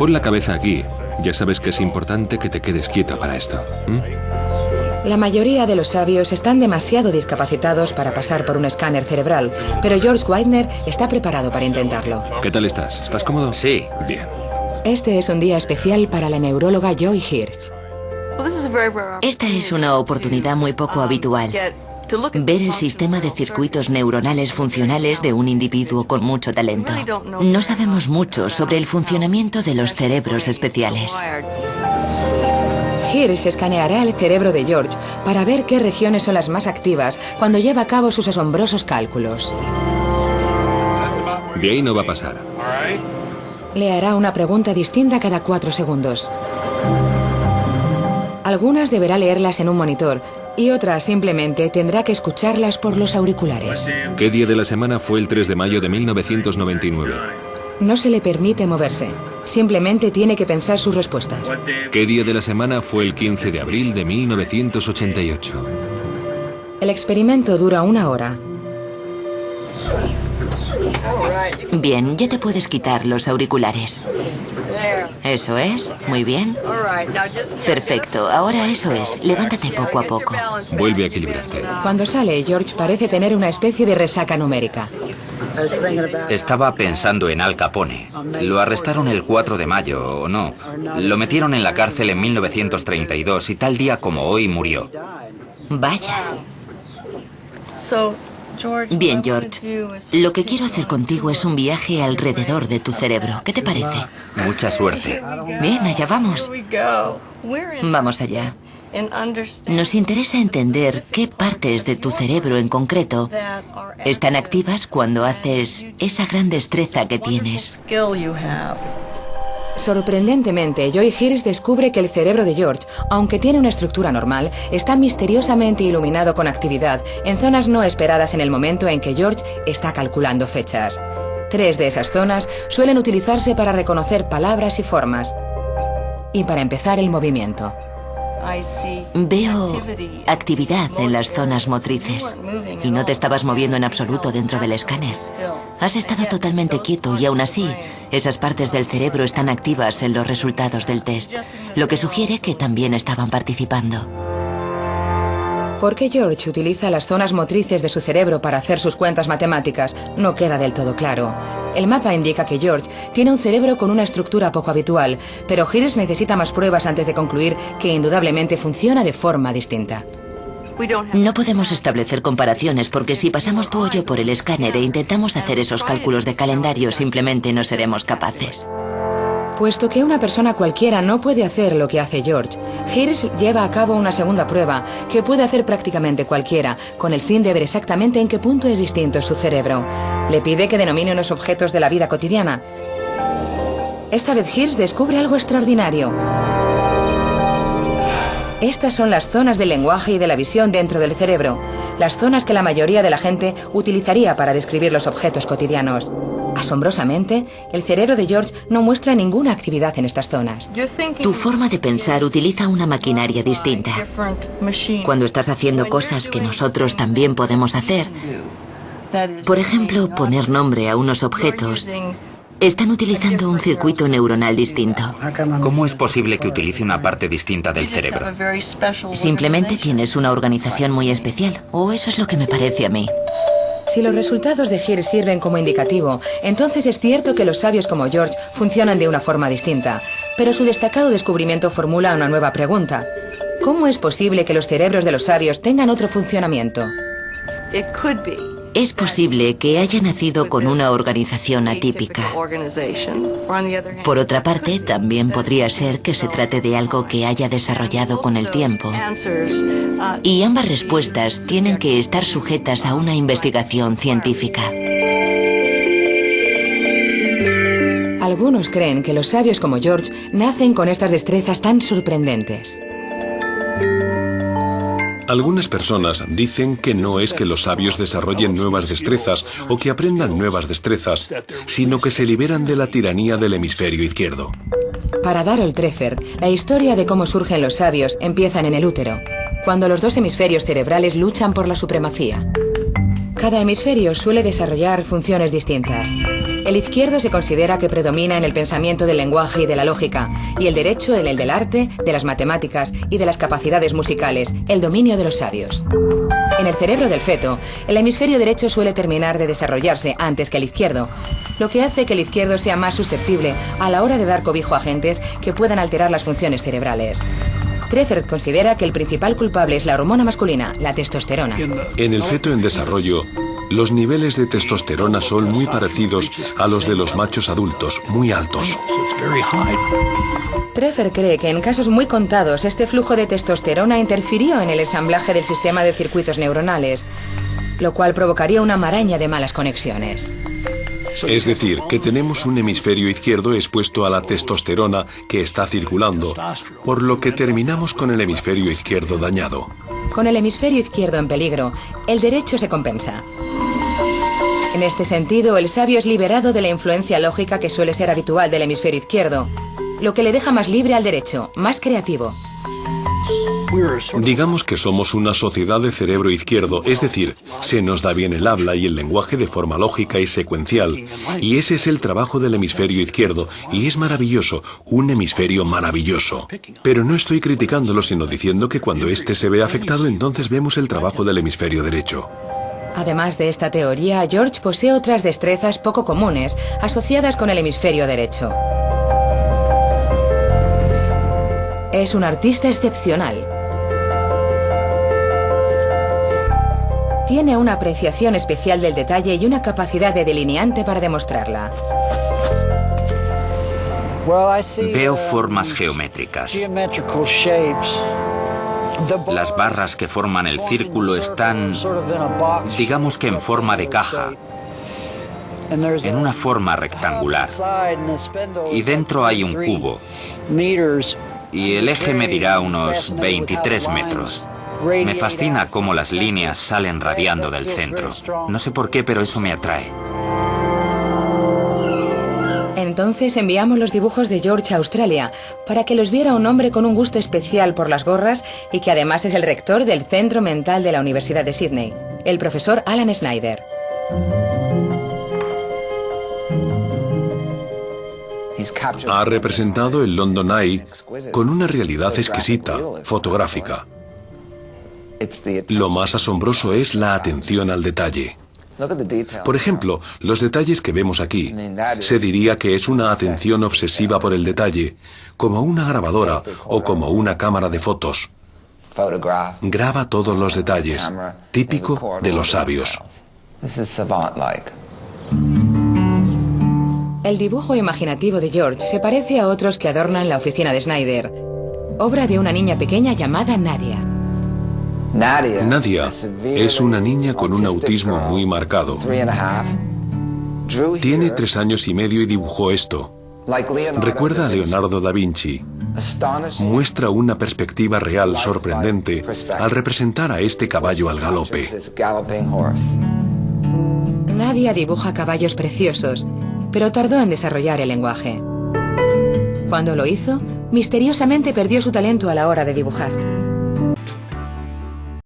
Pon la cabeza aquí. Ya sabes que es importante que te quedes quieto para esto. La mayoría de los sabios están demasiado discapacitados para pasar por un escáner cerebral, pero George Widener está preparado para intentarlo. ¿Qué tal estás? ¿Estás cómodo? Sí. Bien. Este es un día especial para la neuróloga Joy Hirsch. Esta es una oportunidad muy poco habitual. Ver el sistema de circuitos neuronales funcionales de un individuo con mucho talento. No sabemos mucho sobre el funcionamiento de los cerebros especiales. Hirsch escaneará el cerebro de George para ver qué regiones son las más activas cuando lleva a cabo sus asombrosos cálculos. De ahí no va a pasar. Le hará una pregunta distinta cada 4 segundos. Algunas deberá leerlas en un monitor y otras simplemente tendrá que escucharlas por los auriculares. ¿Qué día de la semana fue el 3 de mayo de 1999? No se le permite moverse. Simplemente tiene que pensar sus respuestas. ¿Qué día de la semana fue el 15 de abril de 1988? El experimento dura 1 hora. Bien, ya te puedes quitar los auriculares. Eso es, muy bien. Perfecto, ahora eso es. Levántate poco a poco. Vuelve a equilibrarte. Cuando sale, George parece tener una especie de resaca numérica. Estaba pensando en Al Capone. Lo arrestaron el 4 de mayo, ¿o no? Lo metieron en la cárcel en 1932 y tal día como hoy murió. Vaya. Bien, George. Lo que quiero hacer contigo es un viaje alrededor de tu cerebro. ¿Qué te parece? Mucha suerte. Bien, allá vamos. Vamos allá. Nos interesa entender qué partes de tu cerebro en concreto están activas cuando haces esa gran destreza que tienes. Sorprendentemente, Joy Hirsch descubre que el cerebro de George, aunque tiene una estructura normal, está misteriosamente iluminado con actividad en zonas no esperadas en el momento en que George está calculando fechas. 3 de esas zonas suelen utilizarse para reconocer palabras y formas y para empezar el movimiento. Veo actividad en las zonas motrices y no te estabas moviendo en absoluto dentro del escáner. Has estado totalmente quieto y aún así, esas partes del cerebro están activas en los resultados del test, lo que sugiere que también estaban participando. ¿Por qué George utiliza las zonas motrices de su cerebro para hacer sus cuentas matemáticas? No queda del todo claro. El mapa indica que George tiene un cerebro con una estructura poco habitual, pero Hirsch necesita más pruebas antes de concluir que indudablemente funciona de forma distinta. No podemos establecer comparaciones porque si pasamos tú o yo por el escáner e intentamos hacer esos cálculos de calendario, simplemente no seremos capaces. Puesto que una persona cualquiera no puede hacer lo que hace George, Hirsch lleva a cabo una segunda prueba que puede hacer prácticamente cualquiera, con el fin de ver exactamente en qué punto es distinto su cerebro. Le pide que denomine unos objetos de la vida cotidiana. Esta vez Hirsch descubre algo extraordinario. Estas son las zonas del lenguaje y de la visión dentro del cerebro, las zonas que la mayoría de la gente utilizaría para describir los objetos cotidianos. Asombrosamente, el cerebro de George no muestra ninguna actividad en estas zonas. Tu forma de pensar utiliza una maquinaria distinta. Cuando estás haciendo cosas que nosotros también podemos hacer, por ejemplo, poner nombre a unos objetos, están utilizando un circuito neuronal distinto. ¿Cómo es posible que utilice una parte distinta del cerebro? Simplemente tienes una organización muy especial, o eso es lo que me parece a mí. Si los resultados de Hirsch sirven como indicativo, entonces es cierto que los sabios como George funcionan de una forma distinta. Pero su destacado descubrimiento formula una nueva pregunta. ¿Cómo es posible que los cerebros de los sabios tengan otro funcionamiento? Es posible que haya nacido con una organización atípica. Por otra parte, también podría ser que se trate de algo que haya desarrollado con el tiempo. Y ambas respuestas tienen que estar sujetas a una investigación científica. Algunos creen que los sabios como George nacen con estas destrezas tan sorprendentes. Algunas personas dicen que no es que los sabios desarrollen nuevas destrezas o que aprendan nuevas destrezas, sino que se liberan de la tiranía del hemisferio izquierdo. Para Darrell Treffert, la historia de cómo surgen los sabios empieza en el útero, cuando los dos hemisferios cerebrales luchan por la supremacía. Cada hemisferio suele desarrollar funciones distintas. El izquierdo se considera que predomina en el pensamiento del lenguaje y de la lógica, y el derecho en el del arte, de las matemáticas y de las capacidades musicales, el dominio de los sabios. En el cerebro del feto, el hemisferio derecho suele terminar de desarrollarse antes que el izquierdo, lo que hace que el izquierdo sea más susceptible a la hora de dar cobijo a agentes que puedan alterar las funciones cerebrales. Treffert considera que el principal culpable es la hormona masculina, la testosterona. En el feto en desarrollo, los niveles de testosterona son muy parecidos a los de los machos adultos, muy altos. Treffert cree que en casos muy contados este flujo de testosterona interfirió en el ensamblaje del sistema de circuitos neuronales, lo cual provocaría una maraña de malas conexiones. Es decir, que tenemos un hemisferio izquierdo expuesto a la testosterona que está circulando, por lo que terminamos con el hemisferio izquierdo dañado. Con el hemisferio izquierdo en peligro, el derecho se compensa. En este sentido, el sabio es liberado de la influencia lógica que suele ser habitual del hemisferio izquierdo, lo que le deja más libre al derecho, más creativo. Digamos que somos una sociedad de cerebro izquierdo, es decir, se nos da bien el habla y el lenguaje de forma lógica y secuencial, y ese es el trabajo del hemisferio izquierdo, y es maravilloso, un hemisferio maravilloso. Pero no estoy criticándolo, sino diciendo que cuando éste se ve afectado, entonces vemos el trabajo del hemisferio derecho. Además de esta teoría, George posee otras destrezas poco comunes, asociadas con el hemisferio derecho. Es un artista excepcional. Tiene una apreciación especial del detalle y una capacidad de delineante para demostrarla. Veo formas geométricas. Las barras que forman el círculo están, digamos que en forma de caja, en una forma rectangular. Y dentro hay un cubo. Y el eje medirá unos 23 metros. Me fascina cómo las líneas salen radiando del centro. No sé por qué, pero eso me atrae. Entonces enviamos los dibujos de George a Australia para que los viera un hombre con un gusto especial por las gorras y que además es el rector del Centro Mental de la Universidad de Sydney, el profesor Alan Snyder. Ha representado el London Eye con una realidad exquisita, fotográfica. Lo más asombroso es la atención al detalle. Por ejemplo, los detalles que vemos aquí, se diría que es una atención obsesiva por el detalle, como una grabadora o como una cámara de fotos. Graba todos los detalles, típico de los sabios. El dibujo imaginativo de George se parece a otros que adornan la oficina de Snyder, obra de una niña pequeña llamada Nadia. Nadia es una niña con un autismo muy marcado. Tiene 3 años y medio y dibujó esto. Recuerda a Leonardo da Vinci. Muestra una perspectiva real sorprendente al representar a este caballo al galope. Nadia dibuja caballos preciosos, pero tardó en desarrollar el lenguaje. Cuando lo hizo, misteriosamente perdió su talento a la hora de dibujar.